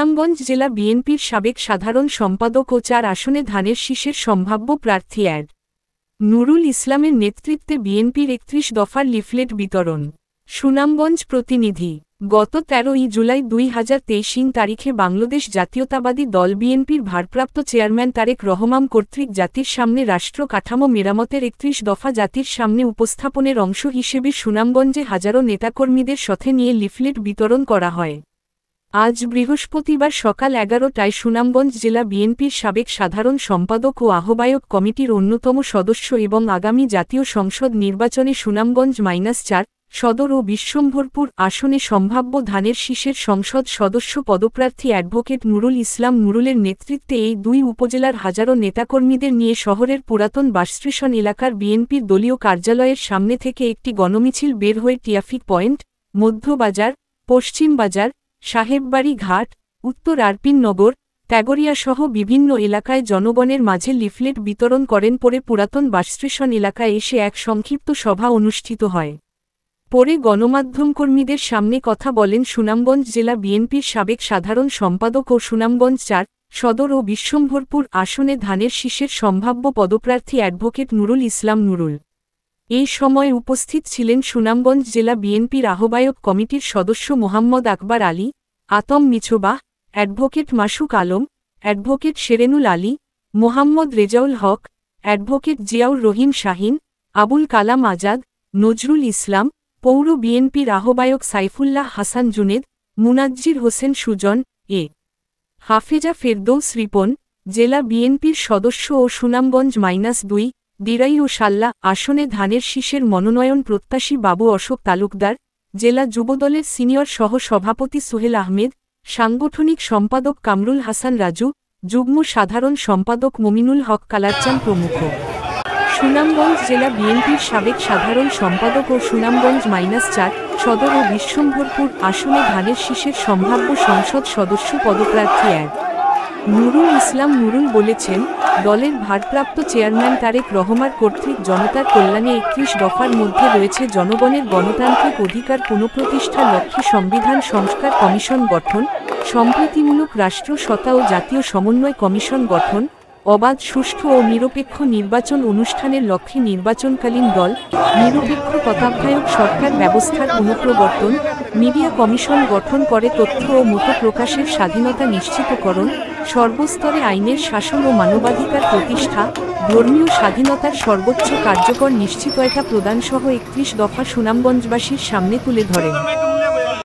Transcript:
সুনামগঞ্জ জেলা বিএনপির সাবেক সাধারণ সম্পাদক ও ৪ আসনে ধানের শীষের সম্ভাব্য প্রার্থী অ্যাড. নুরুল ইসলামের নেতৃত্বে বিএনপির ৩১ দফার লিফলেট বিতরণ। সুনামগঞ্জ প্রতিনিধি। গত ১৩ জুলাই ২০২৩ তারিখে বাংলাদেশ জাতীয়তাবাদী দল বিএনপির ভারপ্রাপ্ত চেয়ারম্যান তারেক রহমান কর্তৃক জাতির সামনে রাষ্ট্র কাঠামো মেরামতের ৩১ দফা জাতির সামনে উপস্থাপনের অংশ হিসেবে সুনামগঞ্জে হাজারো নেতাকর্মীদের সাথে নিয়ে লিফলেট বিতরণ করা হয়। আজ বৃহস্পতিবার সকাল ১১টায় সুনামগঞ্জ জেলা বিএনপির সাবেক সাধারণ সম্পাদক ও আহ্বায়ক কমিটির অন্যতম সদস্য এবং আগামী জাতীয় সংসদ নির্বাচনে সুনামগঞ্জ -৪ সদর ও বিশ্বম্ভরপুর আসনে সম্ভাব্য ধানের শীষের সংসদ সদস্য পদপ্রার্থী অ্যাডভোকেট নুরুল ইসলাম নুরুলের নেতৃত্বে এই দুই উপজেলার হাজারো নেতাকর্মীদের নিয়ে শহরের পুরাতন বাসস্টেশন এলাকার বিএনপির দলীয় কার্যালয়ের সামনে থেকে একটি গণমিছিল বের হয়ে ট্রাফিক পয়েন্ট, মধ্যবাজার, পশ্চিম বাজার, সাহেববাড়ি ঘাট, উত্তর আরপিন নগর, ত্যাগরিয়াসহ বিভিন্ন এলাকায় জনগণের মাঝে লিফলেট বিতরণ করেন। পরে পুরাতন বাসস্টেশন এলাকায় এসে এক সংক্ষিপ্ত সভা অনুষ্ঠিত হয়। পরে গণমাধ্যমকর্মীদের সামনে কথা বলেন সুনামগঞ্জ জেলা বিএনপির সাবেক সাধারণ সম্পাদক ও সুনামগঞ্জ ৪ সদর ও বিশ্বম্ভরপুর আসনে ধানের শীষের সম্ভাব্য পদপ্রার্থী অ্যাডভোকেট নুরুল ইসলাম নুরুল। এই সময় উপস্থিত ছিলেন সুনামগঞ্জ জেলা বিএনপির আহ্বায়ক কমিটির সদস্য মোহাম্মদ আকবর আলী, আতম মিছোবাহ, অ্যাডভোকেট মাসুক আলম, অ্যাডভোকেট শেরেনুল আলী, মোহাম্মদ রেজাউল হক, অ্যাডভোকেট জিয়াউর রহিম শাহিন, আবুল কালাম আজাদ, নজরুল ইসলাম, পৌর বিএনপির আহ্বায়ক সাইফুল্লাহ হাসান জুনেদ, মুনাজ্জির হোসেন সুজন, এ হাফেজা ফেরদৌস রিপন, জেলা বিএনপির সদস্য ও সুনামগঞ্জ -২ দিরাই ও সাল্লা আসনে ধানের শীষের মনোনয়ন প্রত্যাশী বাবু অশোক তালুকদার, জেলা যুবদলের সিনিয়র সহ সভাপতি সোহেল আহমেদ, সাংগঠনিক সম্পাদক কামরুল হাসান রাজু, যুগ্ম সাধারণ সম্পাদক মমিনুল হক কালারচান প্রমুখ। সুনামগঞ্জ জেলা বিএনপির সাবেক সাধারণ সম্পাদক ও সুনামগঞ্জ -৪ সদর ও বিশ্বম্ভরপুর আসনে ধানের শীষের সম্ভাব্য সংসদ সদস্য পদপ্রার্থী অ্যাড. নুরুল ইসলাম নুরুল বলেছেন, দলের ভারপ্রাপ্ত চেয়ারম্যান তারেক রহমান কর্তৃক জনতার কল্যাণে ৩১ দফার মধ্যে রয়েছে জনগণের গণতান্ত্রিক অধিকার পুনঃপ্রতিষ্ঠার লক্ষ্যে সংবিধান সংস্কার কমিশন গঠন, সম্প্রীতিমূলক রাষ্ট্রসত্তা ও জাতীয় সমন্বয় কমিশন গঠন, অবাধ, সুষ্ঠু ও নিরপেক্ষ নির্বাচন অনুষ্ঠানের লক্ষ্যে নির্বাচনকালীন দল, নিরপেক্ষ তত্ত্বাবধায়ক সরকার ব্যবস্থার পুনঃপ্রবর্তন, মিডিয়া কমিশন গঠন করে তথ্য ও মত প্রকাশের স্বাধীনতা নিশ্চিতকরণ, সর্বস্তরে আইনের শাসন ও মানবাধিকার প্রতিষ্ঠা, ধর্মীয় স্বাধীনতার সর্বোচ্চ কার্যকর নিশ্চিততা প্রদানসহ ৩১ দফা সুনামগঞ্জবাসীর সামনে তুলে ধরেন।